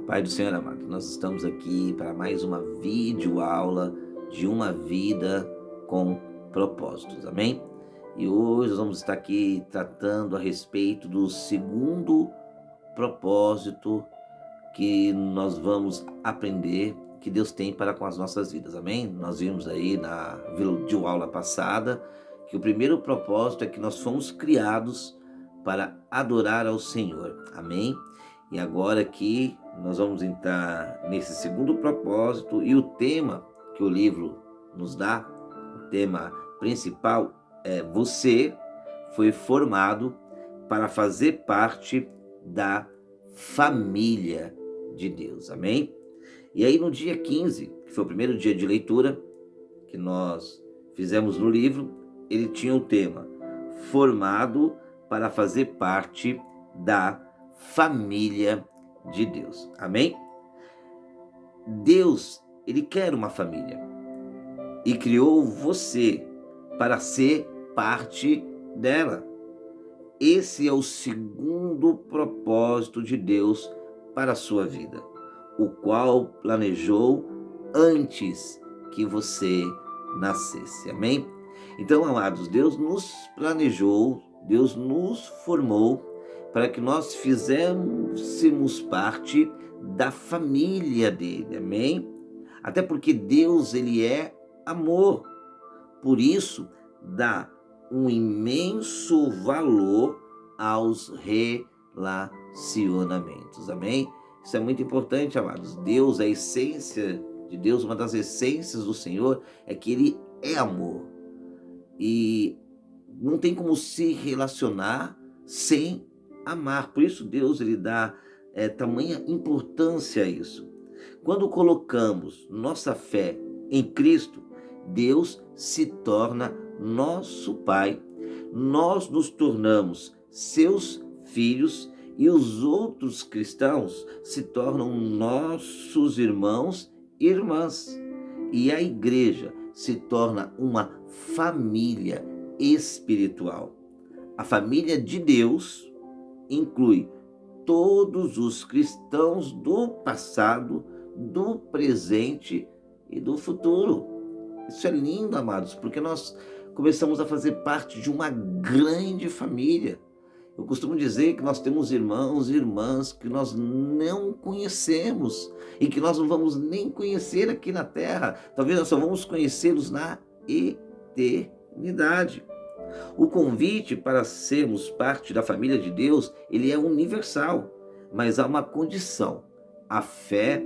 Pai do Senhor amado, nós estamos aqui para mais uma videoaula de uma vida com propósitos, amém? E hoje nós vamos estar aqui tratando a respeito do segundo propósito que nós vamos aprender que Deus tem para com as nossas vidas, amém? Nós vimos aí na videoaula passada que o primeiro propósito é que nós fomos criados para adorar ao Senhor, amém? E agora aqui nós vamos entrar nesse segundo propósito e o tema que o livro nos dá, o tema principal é: você foi formado para fazer parte da família de Deus, amém? E aí no dia 15, que foi o primeiro dia de leitura que nós fizemos no livro, ele tinha o tema formado para fazer parte da família de Deus, amém? Deus, ele quer uma família e criou você para ser parte dela. Esse é o segundo propósito de Deus para a sua vida, o qual planejou antes que você nascesse, amém? Então, amados, Deus nos planejou, Deus nos formou para que nós fizéssemos parte da família dele, amém? Até porque Deus, ele é amor, por isso dá um imenso valor aos relacionamentos, amém? Isso é muito importante, amados. Deus, a essência de Deus, uma das essências do Senhor é que ele é amor. E não tem como se relacionar sem amar. Por isso Deus, ele dá tamanha importância a isso. Quando colocamos nossa fé em Cristo, Deus se torna nosso Pai, nós nos tornamos seus filhos e os outros cristãos se tornam nossos irmãos e irmãs. E a igreja se torna uma família espiritual. A família de Deus inclui todos os cristãos do passado, do presente e do futuro. Isso é lindo, amados, porque nós começamos a fazer parte de uma grande família. Eu costumo dizer que nós temos irmãos e irmãs que nós não conhecemos e que nós não vamos nem conhecer aqui na Terra. Talvez nós só vamos conhecê-los na eternidade. O convite para sermos parte da família de Deus, ele é universal, mas há uma condição: a fé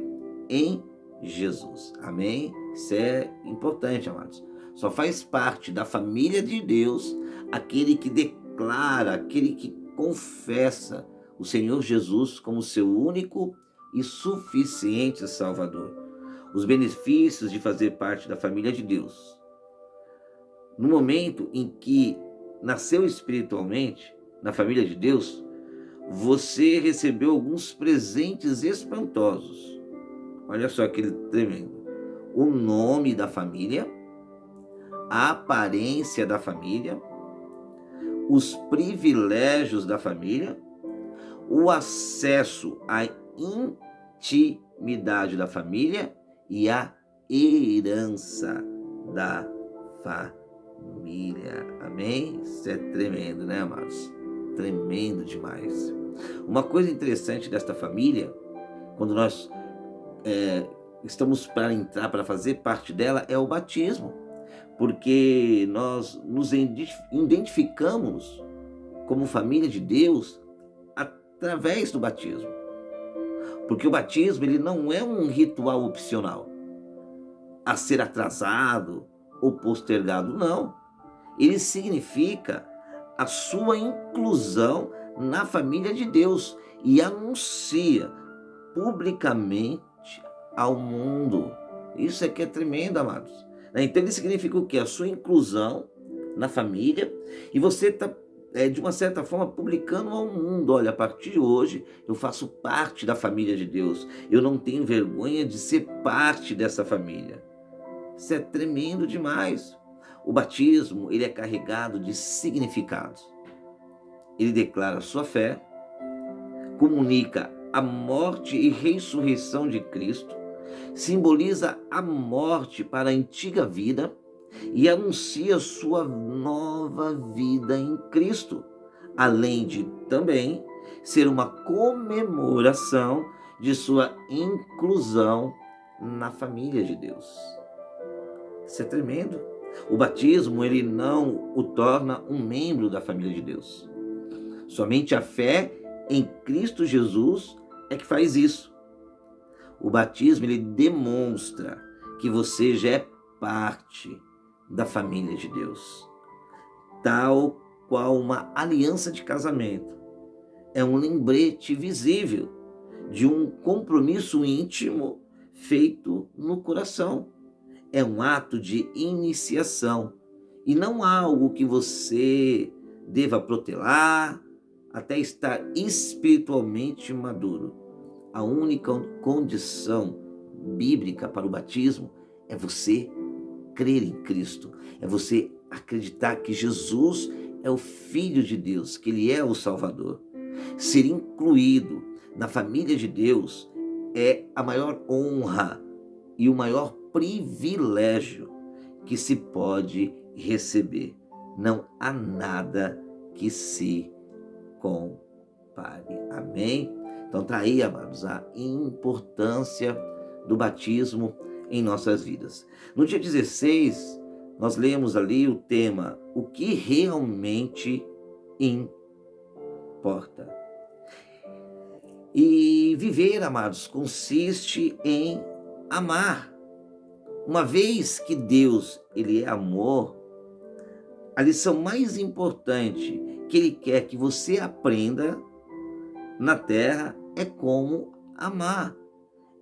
em Jesus. Amém? Isso é importante, amados. Só faz parte da família de Deus aquele que declara, aquele que confessa o Senhor Jesus como seu único e suficiente Salvador. Os benefícios de fazer parte da família de Deus: no momento em que nasceu espiritualmente na família de Deus, você recebeu alguns presentes espantosos. Olha só que tremendo: o nome da família, a aparência da família, os privilégios da família, o acesso à intimidade da família e a herança da família. Amém? Isso é tremendo, né, amados? Tremendo demais. Uma coisa interessante desta família, quando nós estamos para entrar, para fazer parte dela, é o batismo, porque nós nos identificamos como família de Deus através do batismo. Porque o batismo, ele não é um ritual opcional a ser atrasado ou postergado, não. Ele significa a sua inclusão na família de Deus e anuncia publicamente ao mundo. Isso é que é tremendo, amados. Então ele significa o quê? A sua inclusão na família, e você está, de uma certa forma, publicando ao mundo: olha, a partir de hoje eu faço parte da família de Deus, eu não tenho vergonha de ser parte dessa família. Isso é tremendo demais. O batismo, ele é carregado de significados. Ele declara a sua fé, comunica a morte e ressurreição de Cristo, simboliza a morte para a antiga vida e anuncia sua nova vida em Cristo, além de também ser uma comemoração de sua inclusão na família de Deus. Isso é tremendo. O batismo, ele não o torna um membro da família de Deus. Somente a fé em Cristo Jesus é que faz isso. O batismo, ele demonstra que você já é parte da família de Deus, tal qual uma aliança de casamento. É um lembrete visível de um compromisso íntimo feito no coração. É um ato de iniciação e não algo que você deva protelar até estar espiritualmente maduro. A única condição bíblica para o batismo é você crer em Cristo, é você acreditar que Jesus é o Filho de Deus, que Ele é o Salvador. Ser incluído na família de Deus é a maior honra e o maior privilégio que se pode receber. Não há nada que se compare. Amém? Então está aí, amados, a importância do batismo em nossas vidas. No dia 16, nós lemos ali o tema: o que realmente importa. E viver, amados, consiste em amar. Uma vez que Deus, ele é amor, a lição mais importante que ele quer que você aprenda na terra é como amar.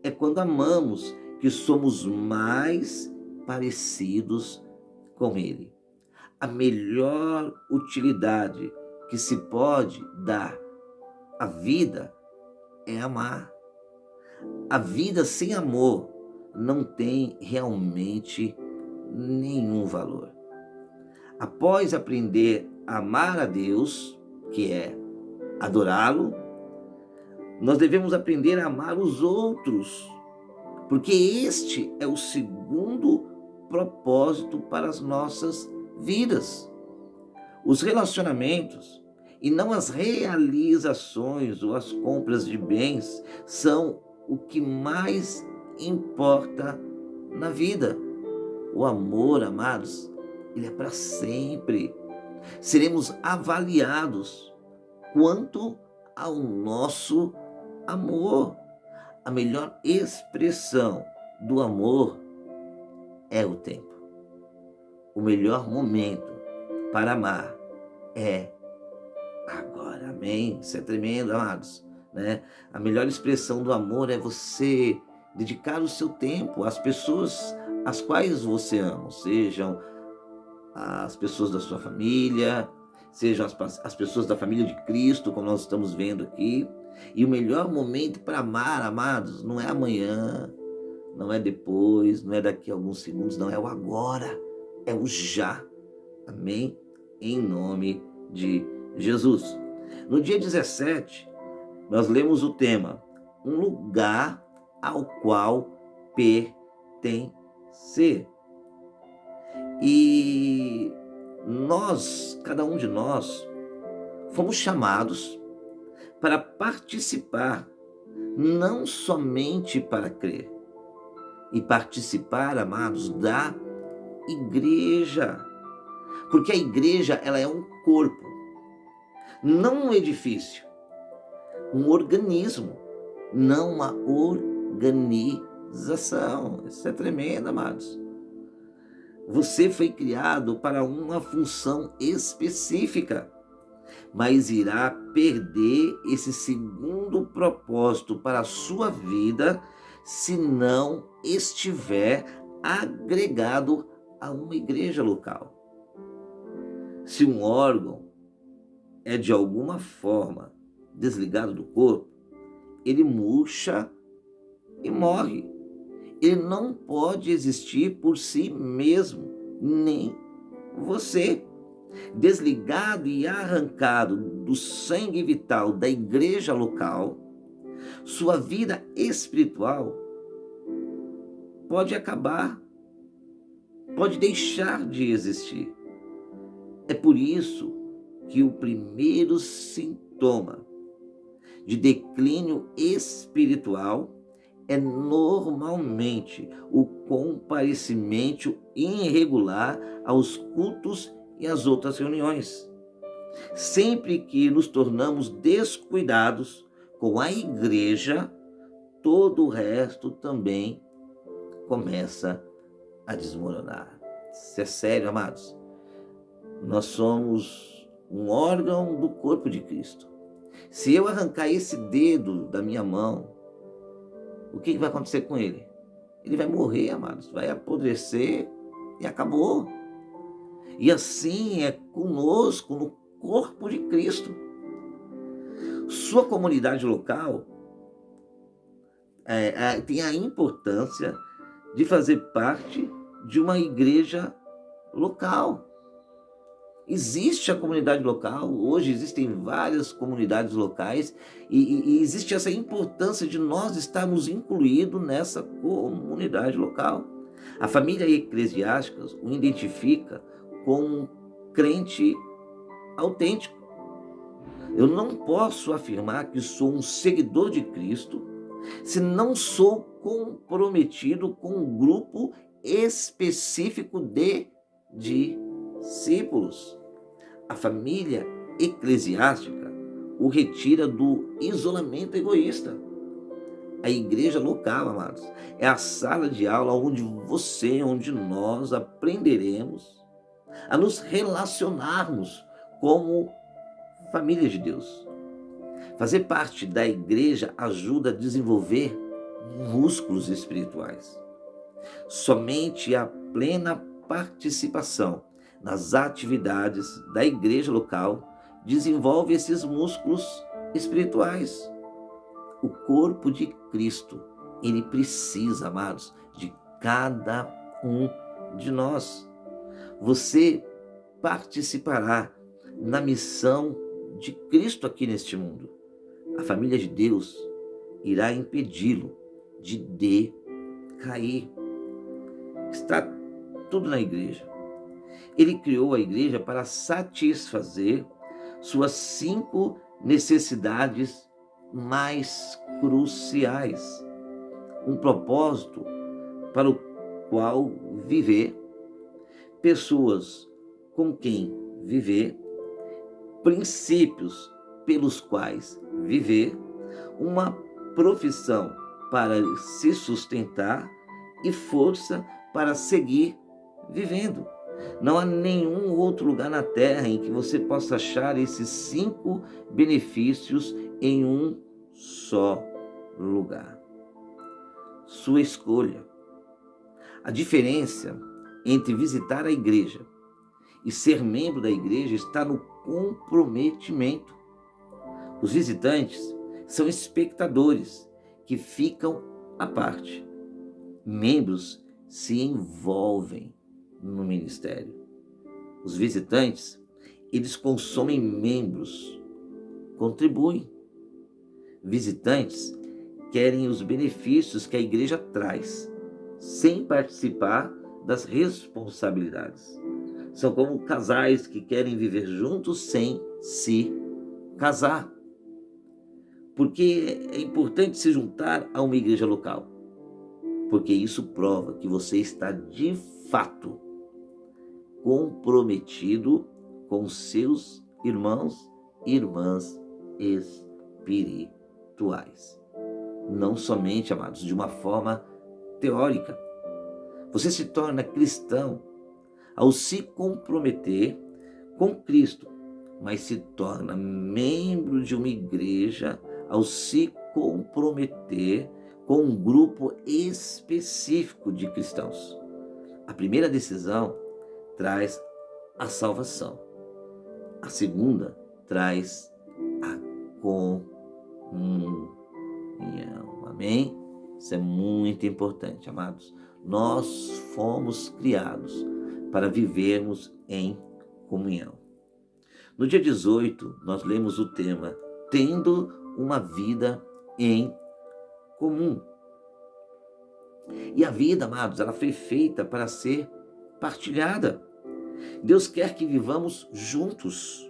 É quando amamos que somos mais parecidos com ele. A melhor utilidade que se pode dar à vida é amar. A vida sem amor não tem realmente nenhum valor. Após aprender a amar a Deus, que é adorá-lo, nós devemos aprender a amar os outros, porque este é o segundo propósito para as nossas vidas. Os relacionamentos e não as realizações ou as compras de bens são o que mais importa na vida. O amor, amados, ele é para sempre. Seremos avaliados quanto ao nosso amor. A melhor expressão do amor é o tempo. O melhor momento para amar é agora. Amém? Isso é tremendo, amados, né? A melhor expressão do amor é você dedicar o seu tempo às pessoas às quais você ama, sejam as pessoas da sua família, sejam as pessoas da família de Cristo, como nós estamos vendo aqui. E o melhor momento para amar, amados, não é amanhã, não é depois, não é daqui a alguns segundos, não, é o agora, é o já. Amém? Em nome de Jesus. No dia 17, nós lemos o tema: um lugar ao qual pertencer. E nós, cada um de nós, fomos chamados para participar, não somente para crer. E participar, amados, da igreja. Porque a igreja, ela é um corpo, não um edifício, um organismo, não uma organização. Isso é tremendo, amados. Você foi criado para uma função específica, mas irá perder esse segundo propósito para a sua vida se não estiver agregado a uma igreja local. Se um órgão é de alguma forma desligado do corpo, ele murcha e morre. Ele não pode existir por si mesmo, nem você. Desligado e arrancado do sangue vital da igreja local, Sua vida espiritual pode acabar, pode deixar de existir. É por isso que o primeiro sintoma de declínio espiritual é normalmente o comparecimento irregular aos cultos e às outras reuniões. Sempre que nos tornamos descuidados com a igreja, todo o resto também começa a desmoronar. Isso é sério, amados. Nós somos um órgão do corpo de Cristo. Se eu arrancar esse dedo da minha mão, o que vai acontecer com ele? Ele vai morrer, amados, vai apodrecer e acabou. E assim é conosco no corpo de Cristo. Sua comunidade local tem a importância de fazer parte de uma igreja local. Existe a comunidade local, hoje existem várias comunidades locais e existe essa importância de nós estarmos incluídos nessa comunidade local. A família eclesiástica o identifica como um crente autêntico. Eu não posso afirmar que sou um seguidor de Cristo se não sou comprometido com um grupo específico de discípulos. A família eclesiástica o retira do isolamento egoísta. A igreja local, amados, é a sala de aula onde nós aprenderemos a nos relacionarmos como família de Deus. Fazer parte da igreja ajuda a desenvolver músculos espirituais. Somente a plena participação nas atividades da igreja local desenvolve esses músculos espirituais. O corpo de Cristo, ele precisa, amados, de cada um de nós. Você participará na missão de Cristo aqui neste mundo. A família de Deus irá impedi-lo de decair. Está tudo na igreja. Ele criou a igreja para satisfazer suas 5 necessidades mais cruciais. Um propósito para o qual viver, pessoas com quem viver, princípios pelos quais viver, uma profissão para se sustentar e força para seguir vivendo. Não há nenhum outro lugar na terra em que você possa achar esses 5 benefícios em um só lugar. Sua escolha. A diferença entre visitar a igreja e ser membro da igreja está no comprometimento. Os visitantes são espectadores que ficam à parte. Membros se envolvem no ministério. Os visitantes, eles consomem membros, contribuem. Visitantes querem os benefícios que a igreja traz, sem participar das responsabilidades. São como casais que querem viver juntos sem se casar. Porque é importante se juntar a uma igreja local. Porque isso prova que você está de fato comprometido com seus irmãos e irmãs espirituais. Não somente, amados, de uma forma teórica. Você se torna cristão ao se comprometer com Cristo, mas se torna membro de uma igreja ao se comprometer com um grupo específico de cristãos. A primeira decisão traz a salvação. A segunda traz a comunhão. Amém? Isso é muito importante, amados. Nós fomos criados para vivermos em comunhão. No dia 18, nós lemos o tema Tendo uma Vida em comum. E a vida, amados, ela foi feita para ser partilhada. Deus quer que vivamos juntos.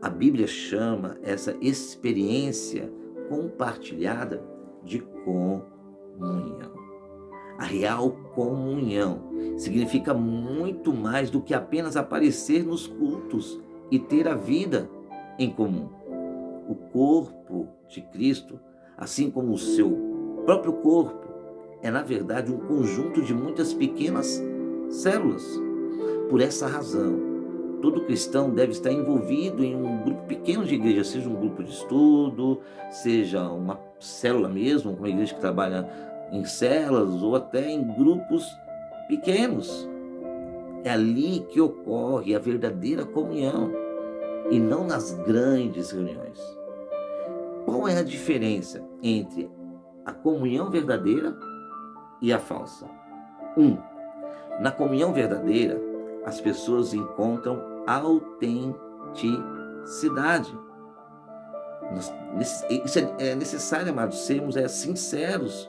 A Bíblia chama essa experiência compartilhada de comunhão. A real comunhão significa muito mais do que apenas aparecer nos cultos e ter a vida em comum. O corpo de Cristo, assim como o seu próprio corpo, é na verdade um conjunto de muitas pequenas células. Por essa razão, todo cristão deve estar envolvido em um grupo pequeno de igreja, seja um grupo de estudo, seja uma célula mesmo, uma igreja que trabalha em células ou até em grupos pequenos. É ali que ocorre a verdadeira comunhão e não nas grandes reuniões. Qual é a diferença entre a comunhão verdadeira e a falsa? Na comunhão verdadeira, as pessoas encontram autenticidade. Isso é necessário, amados, sermos sinceros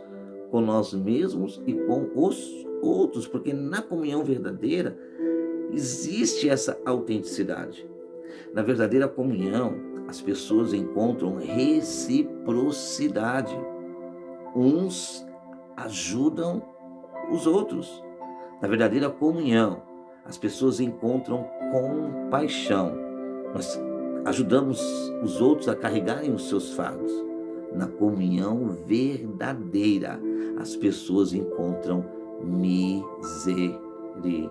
com nós mesmos e com os outros, porque na comunhão verdadeira existe essa autenticidade. Na verdadeira comunhão, as pessoas encontram reciprocidade. Uns ajudam os outros. Na verdadeira comunhão, as pessoas encontram compaixão. Nós ajudamos os outros a carregarem os seus fardos. Na comunhão verdadeira, as pessoas encontram misericórdia.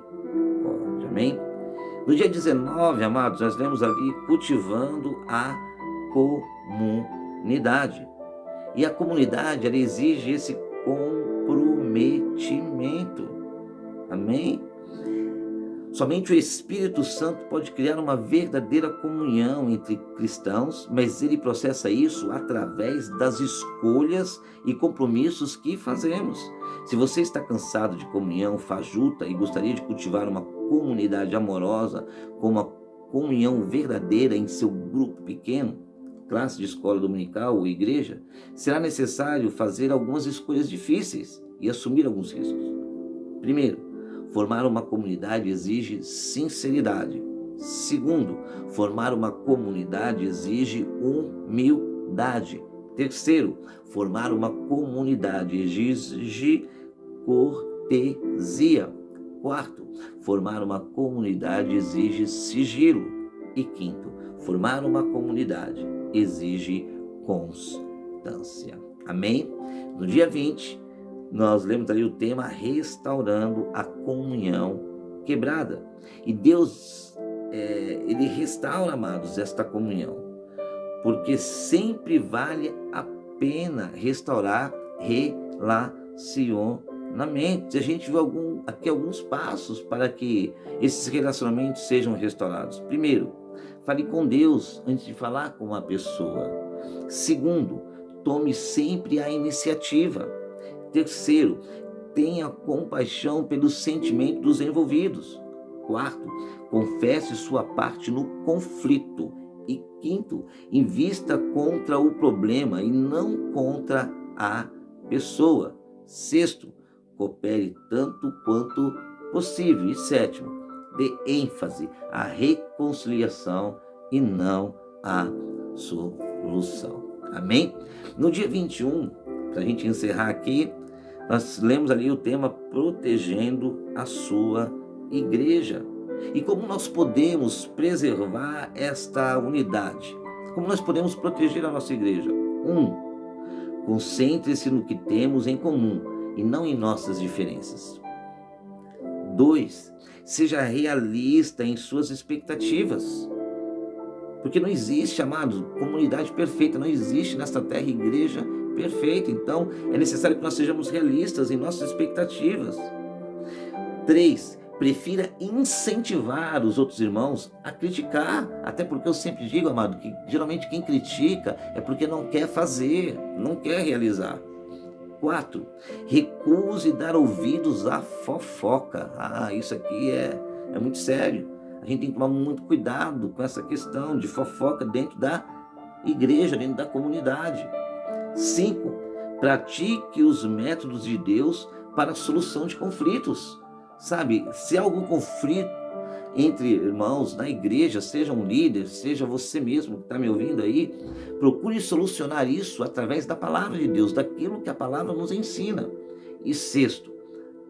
Amém? No dia 19, amados, nós lemos ali cultivando a comunidade. E a comunidade, ela exige esse comprometimento. Amém? Somente o Espírito Santo pode criar uma verdadeira comunhão entre cristãos, mas ele processa isso através das escolhas e compromissos que fazemos. Se você está cansado de comunhão fajuta e gostaria de cultivar uma comunidade amorosa, com uma comunhão verdadeira em seu grupo pequeno, classe de escola dominical ou igreja, será necessário fazer algumas escolhas difíceis e assumir alguns riscos. Primeiro, formar uma comunidade exige sinceridade. Segundo, formar uma comunidade exige humildade. Terceiro, formar uma comunidade exige cortesia. Quarto, formar uma comunidade exige sigilo. E quinto, formar uma comunidade exige constância. Amém? No dia 20, nós lemos ali o tema restaurando a comunhão quebrada. E Deus, ele restaura, amados, esta comunhão, porque sempre vale a pena restaurar relacionamentos. A gente viu aqui alguns passos para que esses relacionamentos sejam restaurados. Primeiro, fale com Deus antes de falar com uma pessoa. Segundo, tome sempre a iniciativa. Terceiro, tenha compaixão pelo sentimento dos envolvidos. Quarto, confesse sua parte no conflito. E quinto, invista contra o problema e não contra a pessoa. Sexto, coopere tanto quanto possível. E sétimo, dê ênfase à reconciliação e não à solução. Amém? No dia 21, para a gente encerrar aqui, nós lemos ali o tema protegendo a sua igreja. E como nós podemos preservar esta unidade? Como nós podemos proteger a nossa igreja? Concentre-se no que temos em comum e não em nossas diferenças. 2, seja realista em suas expectativas. Porque não existe, amados, comunidade perfeita, não existe nesta terra igreja perfeita. Então, é necessário que nós sejamos realistas em nossas expectativas. 3, prefira incentivar os outros irmãos a criticar, até porque eu sempre digo, amado, que geralmente quem critica é porque não quer fazer, não quer realizar. 4, recuse dar ouvidos à fofoca. Isso aqui é muito sério. A gente tem que tomar muito cuidado com essa questão de fofoca dentro da igreja, dentro da comunidade. 5. Pratique os métodos de Deus para a solução de conflitos. Sabe, se há algum conflito entre irmãos na igreja, seja um líder, seja você mesmo que está me ouvindo aí, procure solucionar isso através da palavra de Deus, daquilo que a palavra nos ensina. E 6,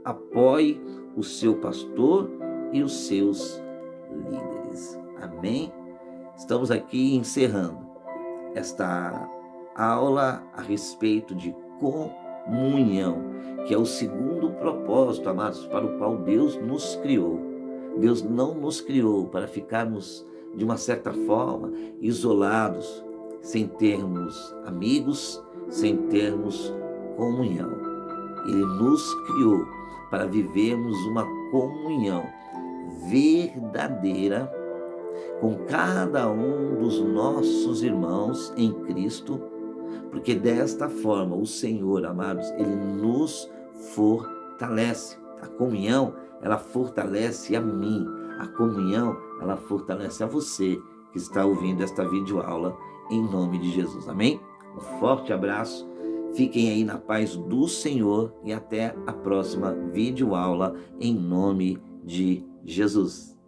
apoie o seu pastor e os seus líderes. Amém? Estamos aqui encerrando esta aula a respeito de comunhão, que é o segundo propósito, amados, para o qual Deus nos criou. Deus não nos criou para ficarmos, de uma certa forma, isolados, sem termos amigos, sem termos comunhão. Ele nos criou para vivermos uma comunhão verdadeira com cada um dos nossos irmãos em Cristo, porque desta forma o Senhor, amados, Ele nos fortalece. A comunhão, ela fortalece a mim. A comunhão, ela fortalece a você que está ouvindo esta videoaula em nome de Jesus. Amém? Um forte abraço. Fiquem aí na paz do Senhor e até a próxima videoaula em nome de Jesus.